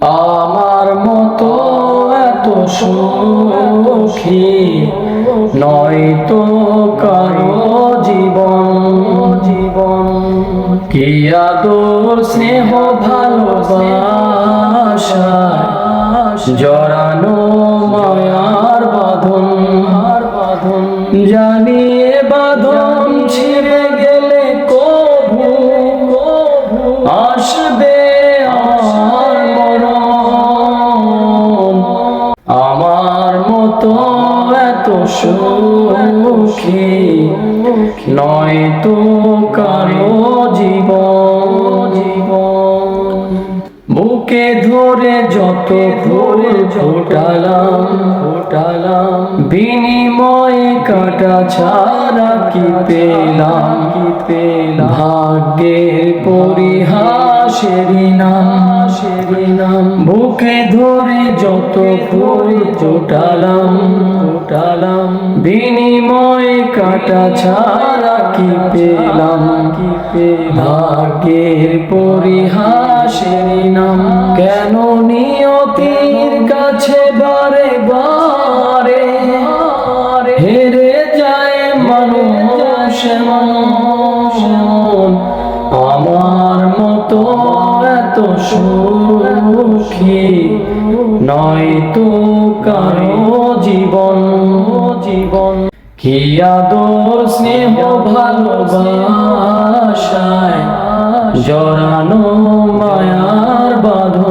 আমার মতো এত সুখী নয়তো কারো জীবন কি আদর স্নেহ ভালোবাসা জড়ানো মায়ার বাঁধন জানিয়ে বাঁধন ছিঁড়ে গেলে কবু আসবে আমার মরণ। আমার মতো এত সুখী নয়তো কারো জীবন বুকে ধরে যত ফুল ফোটালাম বিনিময়ে কাটা ছাড়া কি পেলাম ভাগ্যের পরিহাসেরই নাম বুকে ধরে যত ফুল ফোটালাম বিনিময়ে কাটা ছাড়া কি পেলাম ভাগ্যের পরিহাসেরই নাম। কেন নিয়তির কাছে বারে বারে হেরে যায় মানুষ আমার মতো এত সুখী নয়তো কারো জীবন কি আদর স্নেহ ভালোবাসায় জড়ানো মায়ার বাঁধন।